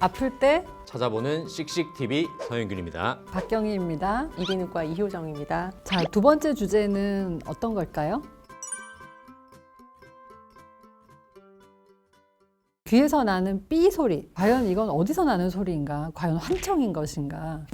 아플 때 찾아보는 씩씩TV 서영균입니다. 박경희입니다. 이비인후과 이효정입니다. 자, 두 번째 주제는 어떤 걸까요? 귀에서 나는 삐 소리. 과연 이건 어디서 나는 소리인가? 과연 환청인 것인가?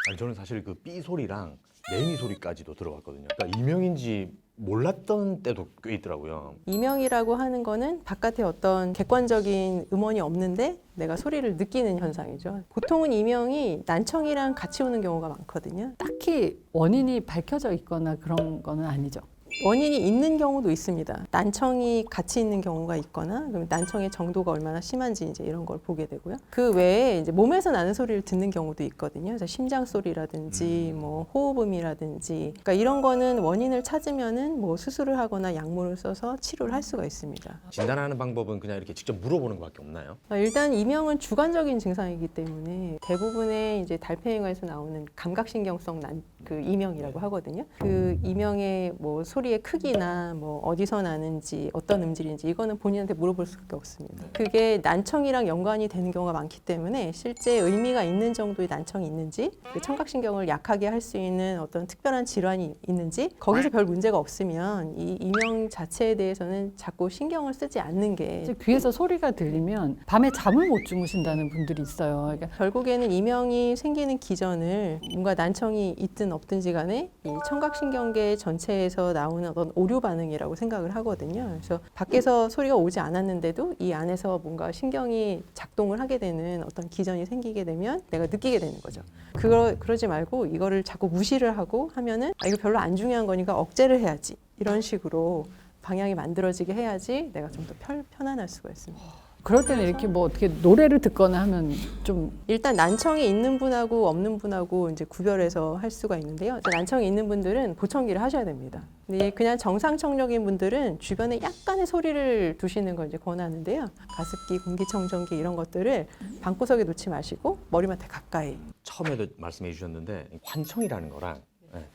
아니, 저는 사실 그 삐 소리랑 매미 소리까지도 들어봤거든요. 그러니까 이명인지 몰랐던 때도 꽤 있더라고요. 이명이라고 하는 거는 바깥에 어떤 객관적인 음원이 없는데 내가 소리를 느끼는 현상이죠. 보통은 이명이 난청이랑 같이 오는 경우가 많거든요. 딱히 원인이 밝혀져 있거나 그런 거는 아니죠. 원인이 있는 경우도 있습니다. 난청이 같이 있는 경우가 있거나 그럼 난청의 정도가 얼마나 심한지 이제 이런 걸 보게 되고요. 그 외에 이제 몸에서 나는 소리를 듣는 경우도 있거든요. 그래서 심장 소리라든지 뭐 호흡음이라든지 그러니까 이런 거는 원인을 찾으면은 뭐 수술을 하거나 약물을 써서 치료를 할 수가 있습니다. 진단하는 방법은 그냥 이렇게 직접 물어보는 것밖에 없나요? 일단 이명은 주관적인 증상이기 때문에 대부분의 이제 달팽이관에서 나오는 감각신경성 그 이명이라고 하거든요. 그 이명의 뭐 소리의 크기나 뭐 어디서 나는지 어떤 음질인지 이거는 본인한테 물어볼 수밖에 없습니다. 그게 난청이랑 연관이 되는 경우가 많기 때문에 실제 의미가 있는 정도의 난청이 있는지 그 청각신경을 약하게 할 수 있는 어떤 특별한 질환이 있는지 거기서 별 문제가 없으면 이 이명 자체에 대해서는 자꾸 신경을 쓰지 않는 게 이제 귀에서 소리가 들리면 밤에 잠을 못 주무신다는 분들이 있어요. 그러니까 결국에는 이명이 생기는 기전을 뭔가 난청이 있든 없든지 간에 이 청각신경계 전체에서 나오는 어떤 오류 반응이라고 생각을 하거든요. 그래서 밖에서 소리가 오지 않았는데도 이 안에서 뭔가 신경이 작동을 하게 되는 어떤 기전이 생기게 되면 내가 느끼게 되는 거죠. 그러지 말고 이거를 자꾸 무시를 하고 하면은 이거 별로 안 중요한 거니까 억제를 해야지. 이런 식으로 방향이 만들어지게 해야지 내가 좀 더 편안할 수가 있습니다. 그럴 때는 이렇게 뭐 어떻게 노래를 듣거나 하면 좀 일단 난청이 있는 분하고 없는 분하고 이제 구별해서 할 수가 있는데요. 난청이 있는 분들은 보청기를 하셔야 됩니다. 근데 그냥 정상 청력인 분들은 주변에 약간의 소리를 두시는 걸 이제 권하는데요. 가습기, 공기청정기 이런 것들을 방구석에 놓지 마시고 머리맡에 가까이. 처음에도 말씀해 주셨는데 환청이라는 거랑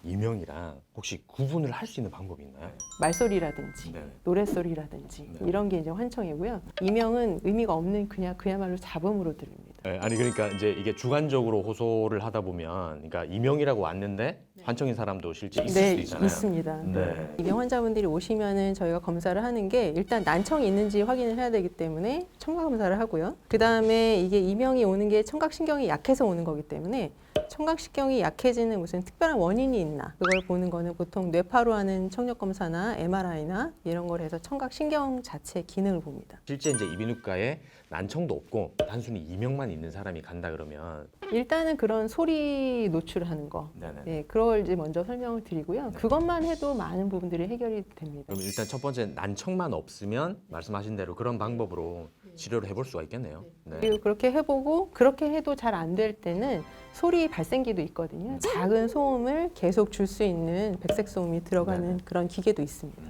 이명이랑 혹시 구분을 할 수 있는 방법이 있나요? 말소리라든지 네. 노랫소리라든지 네. 이런 게 이제 환청이고요. 이명은 의미가 없는 그냥 그야말로 잡음으로 들립니다. 아니 그러니까 이제 이게 주관적으로 호소를 하다 보면 그러니까 이명이라고 왔는데 환청인 사람도 실제 있을 수도 있잖아요. 있습니다. 네. 이명 환자분들이 오시면은 저희가 검사를 하는 게 일단 난청이 있는지 확인을 해야 되기 때문에 청각 검사를 하고요. 그 다음에 이게 이명이 오는 게 청각신경이 약해서 오는 거기 때문에 청각신경이 약해지는 무슨 특별한 원인이 있나 그걸 보는 거는 보통 뇌파로 하는 청력 검사나 MRI나 이런 걸 해서 청각신경 자체 기능을 봅니다. 실제 이제 이비인후과에 난청도 없고 단순히 이명만 있는 사람이 간다 그러면 일단은 그런 소리 노출을 하는 거, 네네. 네, 그걸 이제 먼저 설명을 드리고요. 그것만 해도 많은 부분들이 해결이 됩니다. 그럼 일단 첫 번째 난청만 없으면 말씀하신 대로 그런 방법으로 치료를 해볼 수가 있겠네요. 네. 그리고 그렇게 해보고 그렇게 해도 잘 안 될 때는 소리 발생기도 있거든요. 작은 소음을 계속 줄 수 있는 백색 소음이 들어가는 그런 기계도 있습니다.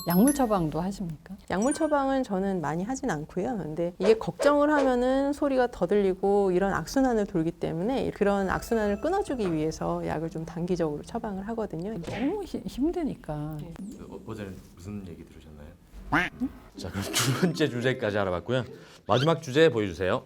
약물 처방도 하십니까? 약물 처방은 저는 많이 하진 않고요. 근데 이게 걱정을 하면은 소리가 더 들리고 이런 악순환을 돌기 때문에 그런 악순환을 끊어주기 위해서 약을 좀 단기적으로 처방을 하거든요. 너무 힘드니까. 어제는 무슨 얘기 들으셨나요? 자, 그럼 두 번째 주제까지 알아봤고요. 마지막 주제 보여주세요.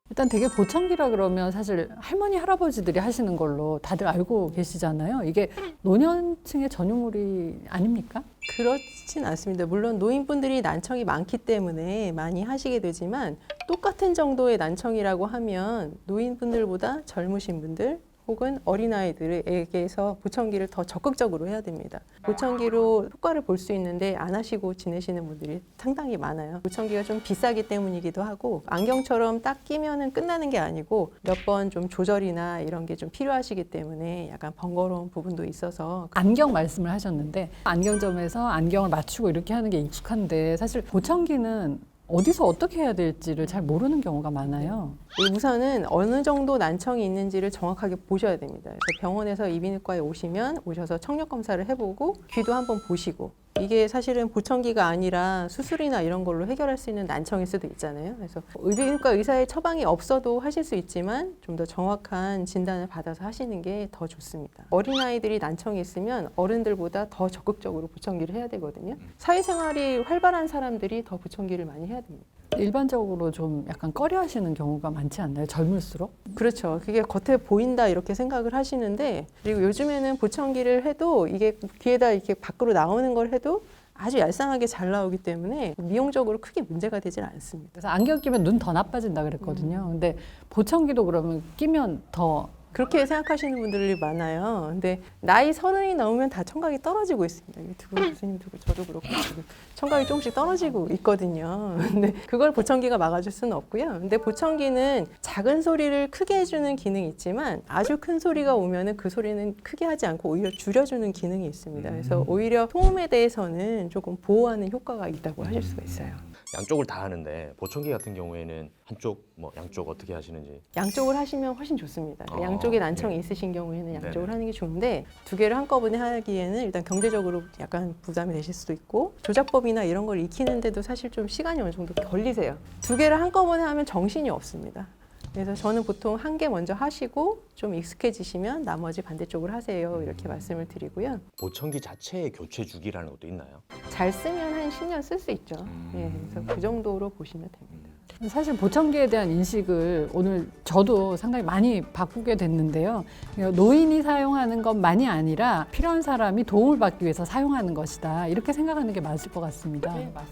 일단 되게 보청기라 그러면 사실 할머니 할아버지들이 하시는 걸로 다들 알고 계시잖아요. 이게 노년층의 전유물이 아닙니까? 그렇진 않습니다. 물론 노인분들이 난청이 많기 때문에 많이 하시게 되지만 똑같은 정도의 난청이라고 하면 노인분들보다 젊으신 분들 혹은 어린아이들에게서 보청기를 더 적극적으로 해야 됩니다. 보청기로 효과를 볼 수 있는데 안 하시고 지내시는 분들이 상당히 많아요. 보청기가 좀 비싸기 때문이기도 하고 안경처럼 딱 끼면은 끝나는 게 아니고 몇 번 좀 조절이나 이런 게 좀 필요하시기 때문에 약간 번거로운 부분도 있어서 안경 말씀을 하셨는데 안경점에서 안경을 맞추고 이렇게 하는 게 익숙한데 사실 보청기는 어디서 어떻게 해야 될지를 잘 모르는 경우가 많아요. 우선은 어느 정도 난청이 있는지를 정확하게 보셔야 됩니다. 그래서 병원에서 이비인후과에 오셔서 청력 검사를 해보고 귀도 한번 보시고 이게 사실은 보청기가 아니라 수술이나 이런 걸로 해결할 수 있는 난청일 수도 있잖아요. 그래서 의비인후과 의사의 처방이 없어도 하실 수 있지만 좀 더 정확한 진단을 받아서 하시는 게 더 좋습니다. 어린아이들이 난청이 있으면 어른들보다 더 적극적으로 보청기를 해야 되거든요. 사회생활이 활발한 사람들이 더 보청기를 많이 해야 됩니다. 일반적으로 좀 약간 꺼려 하시는 경우가 많지 않나요? 젊을수록? 그렇죠. 그게 겉에 보인다 이렇게 생각을 하시는데, 그리고 요즘에는 보청기를 해도 이게 귀에다 이렇게 밖으로 나오는 걸 해도 아주 얄쌍하게 잘 나오기 때문에 미용적으로 크게 문제가 되질 않습니다. 그래서 안경 끼면 눈 더 나빠진다 그랬거든요. 근데 보청기도 그러면 끼면 더 그렇게 생각하시는 분들이 많아요. 근데 나이 30이 넘으면 다 청각이 떨어지고 있습니다. 두 분 교수님도 그렇고 저도 그렇고 지금 청각이 조금씩 떨어지고 있거든요. 근데 그걸 보청기가 막아줄 수는 없고요. 근데 보청기는 작은 소리를 크게 해주는 기능이 있지만 아주 큰 소리가 오면은 그 소리는 크게 하지 않고 오히려 줄여주는 기능이 있습니다. 그래서 오히려 소음에 대해서는 조금 보호하는 효과가 있다고 하실 수가 있어요. 양쪽을 다 하는데 보청기 같은 경우에는 한쪽, 뭐 양쪽 어떻게 하시는지. 양쪽을 하시면 훨씬 좋습니다. 양쪽에 난청이 있으신 경우에는 양쪽을 하는 게 좋은데 두 개를 한꺼번에 하기에는 일단 경제적으로 약간 부담이 되실 수도 있고 조작법이나 이런 걸 익히는데도 사실 좀 시간이 어느 정도 걸리세요. 두 개를 한꺼번에 하면 정신이 없습니다. 그래서 저는 보통 한 개 먼저 하시고 좀 익숙해지시면 나머지 반대쪽을 하세요. 이렇게 말씀을 드리고요. 보청기 자체의 교체 주기라는 것도 있나요? 잘 쓰면 한 10년 쓸 수 있죠. 예, 그래서 그 정도로 보시면 됩니다. 사실 보청기에 대한 인식을 오늘 저도 상당히 많이 바꾸게 됐는데요. 노인이 사용하는 것만이 아니라 필요한 사람이 도움을 받기 위해서 사용하는 것이다. 이렇게 생각하는 게 맞을 것 같습니다. 맞습니다.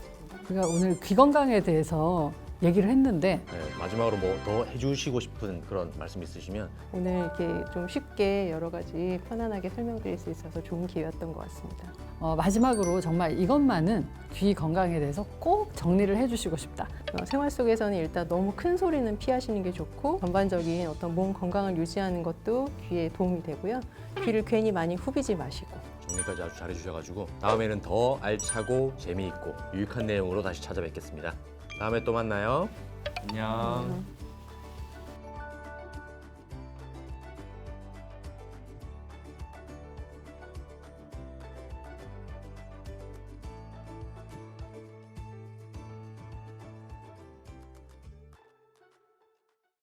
우리가 오늘 귀 건강에 대해서 얘기를 했는데 네, 마지막으로 뭐 더 해주시고 싶은 그런 말씀 있으시면. 오늘 이렇게 좀 쉽게 여러 가지 편안하게 설명드릴 수 있어서 좋은 기회였던 것 같습니다. 마지막으로 정말 이것만은 귀 건강에 대해서 꼭 정리를 해주시고 싶다. 생활 속에서는 일단 너무 큰 소리는 피하시는 게 좋고 전반적인 어떤 몸 건강을 유지하는 것도 귀에 도움이 되고요. 귀를 괜히 많이 후비지 마시고. 정리까지 아주 잘해주셔가지고 다음에는 더 알차고 재미있고 유익한 내용으로 다시 찾아뵙겠습니다. 다음에 또 만나요. 안녕.